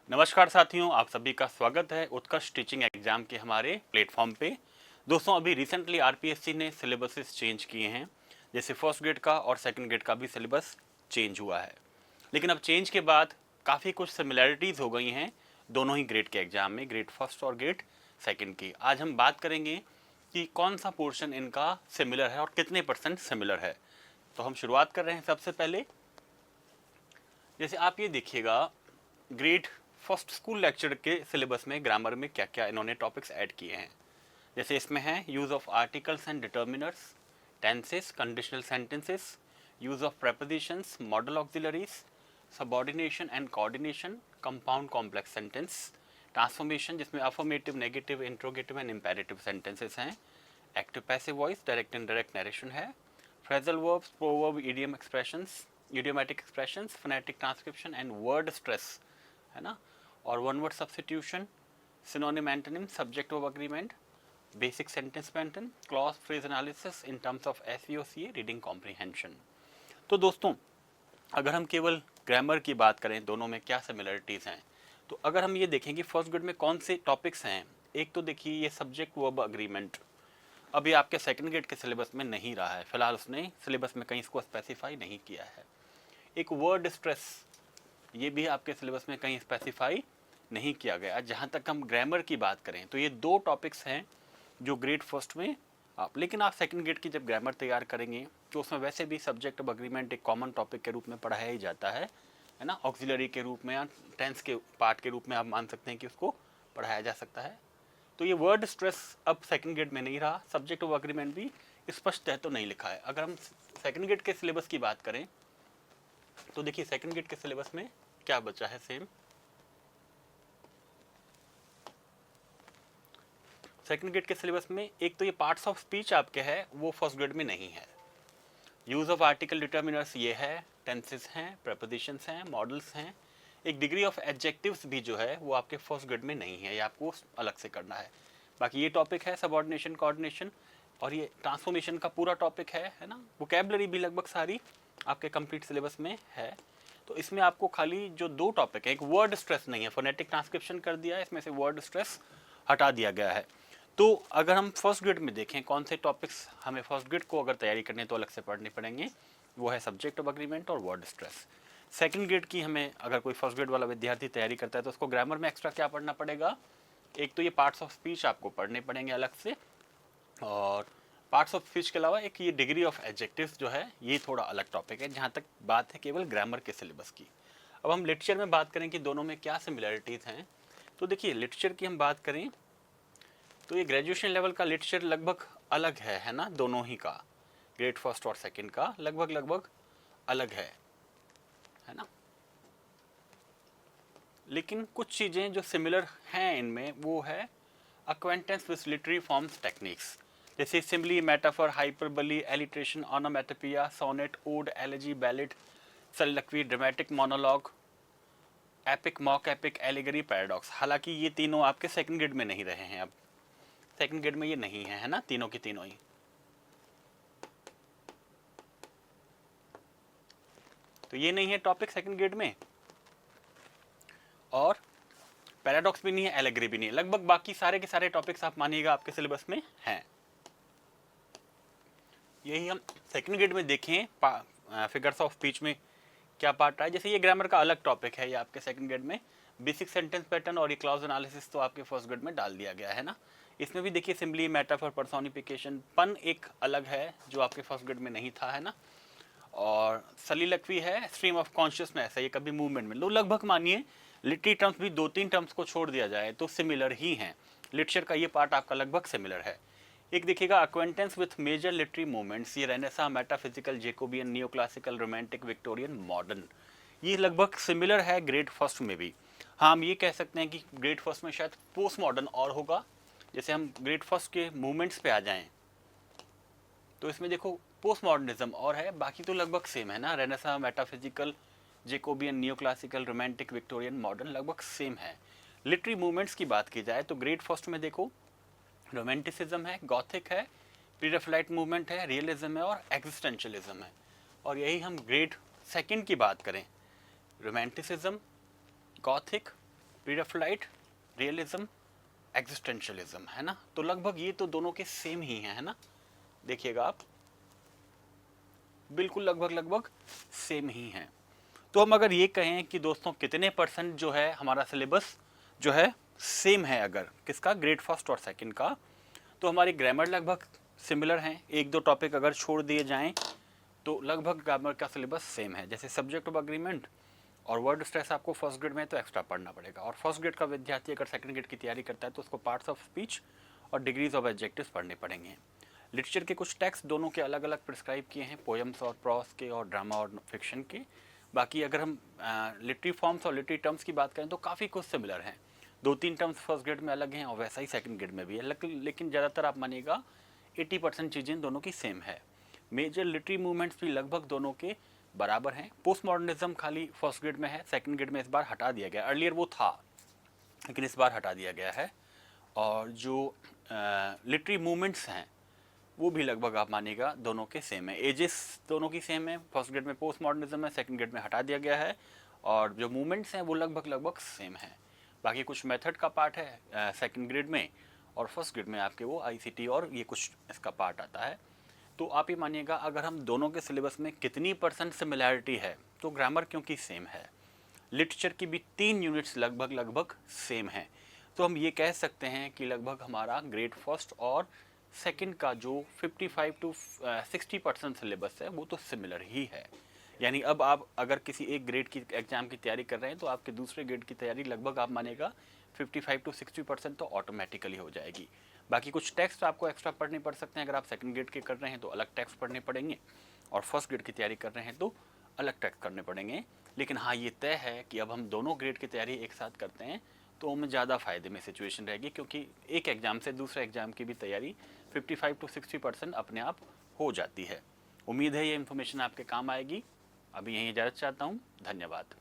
नमस्कार साथियों, आप सभी का स्वागत है उत्कर्ष टीचिंग एग्जाम के हमारे प्लेटफॉर्म पे। दोस्तों, अभी रिसेंटली आरपीएससी ने सिलेबसेस चेंज किए हैं। जैसे फर्स्ट ग्रेड का और सेकंड ग्रेड का भी सिलेबस चेंज हुआ है। लेकिन अब चेंज के बाद काफ़ी कुछ सिमिलैरिटीज़ हो गई हैं दोनों ही ग्रेड के एग्जाम में, ग्रेड फर्स्ट और ग्रेड सेकेंड की। आज हम बात करेंगे कि कौन सा पोर्शन इनका सिमिलर है और कितने % सिमिलर है। तो हम शुरुआत कर रहे हैं सबसे पहले। जैसे आप ये देखिएगा, ग्रेड फर्स्ट स्कूल लेक्चर के सिलेबस में ग्रामर में क्या क्या इन्होंने टॉपिक्स ऐड किए हैं। जैसे इसमें है use of articles and determiners, tenses, conditional sentences, use of prepositions, modal auxiliaries, subordination and coordination, compound complex sentence, transformation जिसमें affirmative, negative, interrogative and imperative sentences हैं, active passive voice, direct indirect narration है, phrasal verbs, proverb, idiom expressions, idiomatic expressions, phonetic transcription and word stress है ना, और one word substitution, synonym, antonym, subject of agreement, basic sentence pattern, clause phrase analysis in terms of SVOCA, reading comprehension. तो दोस्तों, अगर हम केवल grammar की बात करें दोनों में क्या सिमिलरिटीज़ हैं, तो अगर हम ये देखें कि फर्स्ट ग्रेड में कौन से टॉपिक्स हैं, एक तो देखिए ये सब्जेक्ट वर्ब अग्रीमेंट अभी आपके सेकंड ग्रेड के सिलेबस में नहीं रहा है। फिलहाल उसने सिलेबस में कहीं इसको स्पेसिफाई नहीं किया है। एक वर्ड स्ट्रेस, ये भी आपके सिलेबस में कहीं स्पेसिफाई नहीं किया गया। जहाँ तक हम ग्रामर की बात करें तो ये दो टॉपिक्स हैं जो ग्रेड फर्स्ट में लेकिन आप सेकंड ग्रेड की जब ग्रामर तैयार करेंगे तो उसमें वैसे भी सब्जेक्ट ऑफ अग्रीमेंट एक कॉमन टॉपिक के रूप में पढ़ाया ही जाता है ना, ऑक्सिलरी के रूप में या टेंस के पार्ट के रूप में आप मान सकते हैं कि उसको पढ़ाया जा सकता है। तो ये वर्ड स्ट्रेस अब सेकंड ग्रेड में नहीं रहा। सब्जेक्ट ऑफ अग्रीमेंट भी स्पष्ट है तो नहीं लिखा है। अगर हम सेकंड ग्रेड के सिलेबस की बात करें तो देखिए सेकंड ग्रेड के सिलेबस में क्या बचा है सेम। सेकंड ग्रेड के सिलेबस में एक तो ये पार्ट्स ऑफ स्पीच आपके है, वो फर्स्ट ग्रेड में नहीं है। यूज ऑफ आर्टिकल डिटर्मिनर्स ये है, टेंसेस हैं, प्रेपोजिशंस हैं, मॉडल्स हैं। एक डिग्री ऑफ एडजेक्टिव्स भी जो है वो आपके फर्स्ट ग्रेड में नहीं है, ये आपको अलग से करना है। बाकी ये टॉपिक है सबऑर्डिनेशन, कोऑर्डिनेशन, और ये ट्रांसफॉर्मेशन का पूरा टॉपिक है ना। वोकैबुलरी भी लगभग सारी आपके कंप्लीट सिलेबस में है। तो इसमें आपको खाली जो दो टॉपिक है, एक वर्ड स्ट्रेस नहीं है, फोनेटिक ट्रांसक्रिप्शन कर दिया है, इसमें से वर्ड स्ट्रेस हटा दिया गया है। तो अगर हम फर्स्ट ग्रेड में देखें कौन से टॉपिक्स हमें फर्स्ट ग्रेड को अगर तैयारी करनी है तो अलग से पढ़ने पड़ेंगे, वो है सब्जेक्ट ऑफ अग्रीमेंट और वर्ड स्ट्रेस। सेकंड ग्रेड की हमें अगर कोई फर्स्ट ग्रेड वाला विद्यार्थी तैयारी करता है तो उसको ग्रामर में एक्स्ट्रा क्या पढ़ना पड़ेगा, एक तो ये पार्ट्स ऑफ स्पीच आपको पढ़ने पड़ेंगे अलग से, और पार्ट्स ऑफ स्पीच के अलावा एक ये डिग्री ऑफ एडजेक्टिव्स जो है ये थोड़ा अलग टॉपिक है, जहाँ तक बात है केवल ग्रामर के सिलेबस की। अब हम लिटरेचर में बात करें कि दोनों में क्या सिमिलरिटीज़ हैं, तो देखिए लिटरेचर की हम बात करें तो ये ग्रेजुएशन लेवल का लिटरेचर लगभग अलग है ना, दोनों ही का, ग्रेड फर्स्ट और सेकंड का लगभग अलग है ना। लेकिन कुछ चीज़ें जो सिमिलर हैं इनमें वो है acquaintance with literary forms techniques, जैसे simile, metaphor, hyperbole, alliteration, onomatopoeia, sonnet, ode, elegy, ballad, soliloquy, dramatic monologue, epic, mock epic, allegory, paradox. हालांकि ये तीनों आपके सेकंड ग्रेड में नहीं रहे हैं, अब सेकंड ग्रेड में ये नहीं है ना, तीनों की तीनों ही। तो ये नहीं है टॉपिक सेकंड ग्रेड में, और पैराडॉक्स भी नहीं है, एलिगरी भी नहीं है। लगभग बाकी सारे के सारे टॉपिक्स आप मानिएगा आपके सिलेबस में हैं। यही हम सेकंड ग्रेड में देखें फिगर्स ऑफ स्पीच में क्या पार्ट रहा है। जैसे ये ग्रामर का अलग टॉपिक है, ये आपके सेकंड ग्रेड में बेसिक सेंटेंस पैटर्न और ये क्लॉज एनालिसिस तो आपके फर्स्ट ग्रेड में डाल दिया गया है ना। इसमें भी देखिए सिम्बली, मेटाफर, पर्सोनिफिकेशन, पन एक अलग है जो आपके फर्स्ट ग्रेड में नहीं था है ना, और soliloquy है, स्ट्रीम ऑफ कॉन्शियसनेस है, ये कभी मूवमेंट में। लो लगभग मानिए लिटरेरी टर्म्स भी 2-3 टर्म्स को छोड़ दिया जाए तो सिमिलर ही हैं। लिटरेचर का ये पार्ट आपका लगभग सिमिलर है। एक देखिएगा acquaintance with major literary movements, ये Renaissance, metaphysical, Jacobean, neo classical, romantic, Victorian, modern, ये लगभग सिमिलर है ग्रेड फर्स्ट में भी। हाँ, हम ये कह सकते हैं कि ग्रेड फर्स्ट में शायद पोस्ट मॉडर्न और होगा। जैसे हम ग्रेड फर्स्ट के मूवमेंट्स पे आ जाएं तो इसमें देखो पोस्ट मॉडर्निज्म और है, बाकी तो लगभग सेम है ना, Renaissance, metaphysical, Jacobean, neo classical, romantic, Victorian, modern लगभग सेम है। लिटरेरी मूवमेंट्स की बात की जाए तो ग्रेड फर्स्ट में देखो रोमांटिसिज्म है, गॉथिक है, प्री-राफेलाइट मूवमेंट है, रियलिज्म है और एग्जिस्टेंशियलिज्म है। और यही हम ग्रेड सेकंड की बात करें, रोमांटिसिज्म, गॉथिक, प्रीराफेलाइट, रियलिज्म, एग्जिस्टेंशियलिज्म, है ना। तो लगभग ये तो दोनों के सेम ही हैं, है ना। देखिएगा आप, बिल्कुल लगभग सेम ही हैं। तो हम अगर ये कहें कि दोस्तों कितने % जो है हमारा सिलेबस जो है सेम है, अगर किसका, ग्रेड फर्स्ट और सेकंड का, तो हमारी ग्रामर लगभग सिमिलर हैं। एक दो टॉपिक अगर छोड़ दिए जाएं तो लगभग ग्रामर का सिलेबस सेम है। जैसे सब्जेक्ट ऑफ अग्रीमेंट और वर्ड स्ट्रेस आपको फर्स्ट ग्रेड में तो एक्स्ट्रा पढ़ना पड़ेगा, और फर्स्ट ग्रेड का विद्यार्थी अगर सेकंड ग्रेड की तैयारी करता है तो उसको पार्ट्स ऑफ स्पीच और डिग्रीज ऑफ एडजेक्टिव्स पढ़ने पड़ेंगे। लिटरेचर के कुछ टेक्स्ट दोनों के अलग अलग प्रिस्क्राइब किए हैं, पोएम्स और प्रॉस के और ड्रामा और फिक्शन के। बाकी अगर हम लिटरी फॉर्म्स और लिटरी टर्म्स की बात करें तो काफ़ी कुछ सिमिलर हैं। 2-3 टर्म्स फर्स्ट ग्रेड में अलग हैं और वैसा ही सेकंड ग्रेड में भी है, लेकिन ज़्यादातर आप मानिएगा 80% चीज़ें दोनों की सेम है। मेजर लिटरी मूवमेंट्स भी लगभग दोनों के बराबर हैं। पोस्ट मॉडर्निज्म खाली फर्स्ट ग्रेड में है, सेकंड ग्रेड में इस बार हटा दिया गया, अर्लियर वो था लेकिन इस बार हटा दिया गया है। और जो लिटरी मूवमेंट्स हैं वो भी लगभग आप मानिएगा दोनों के सेम है। एजेस दोनों की सेम है, फर्स्ट ग्रेड में पोस्ट मॉडर्निज्म है, सेकंड ग्रेड में हटा दिया गया है, और जो मूवमेंट्स हैं वो लगभग सेम है। बाकी कुछ मेथड का पार्ट है सेकंड ग्रेड में, और फर्स्ट ग्रेड में आपके वो आईसीटी और ये कुछ इसका पार्ट आता है। तो आप ये मानिएगा अगर हम दोनों के सिलेबस में कितनी % सिमिलैरिटी है, तो ग्रामर क्योंकि सेम है, लिटरेचर की भी 3 यूनिट्स लगभग सेम हैं, तो हम ये कह सकते हैं कि लगभग हमारा ग्रेड फर्स्ट और सेकंड का जो 55 to 60% सिलेबस है वो तो सिमिलर ही है। यानी अब आप अगर किसी एक ग्रेड की एग्जाम की तैयारी कर रहे हैं तो आपके दूसरे ग्रेड की तैयारी लगभग आप मानेगा 55 to 60% तो ऑटोमेटिकली हो जाएगी। बाकी कुछ टेक्स्ट आपको एक्स्ट्रा पढ़ने पड़ सकते हैं, अगर आप सेकंड ग्रेड के कर रहे हैं तो अलग टेक्स्ट पढ़ने पड़ेंगे, और फर्स्ट ग्रेड की तैयारी कर रहे हैं तो अलग टेक्स्ट करने पड़ेंगे। लेकिन हाँ, ये तय है कि अब हम दोनों ग्रेड की तैयारी एक साथ करते हैं तो हमें ज़्यादा फ़ायदे में सिचुएशन रहेगी, क्योंकि एक एग्ज़ाम से दूसरे एग्ज़ाम की भी तैयारी 55 to 60% अपने आप हो जाती है। उम्मीद है ये इन्फॉर्मेशन आपके काम आएगी। अभी यहीं इजाज़त चाहता हूँ, धन्यवाद।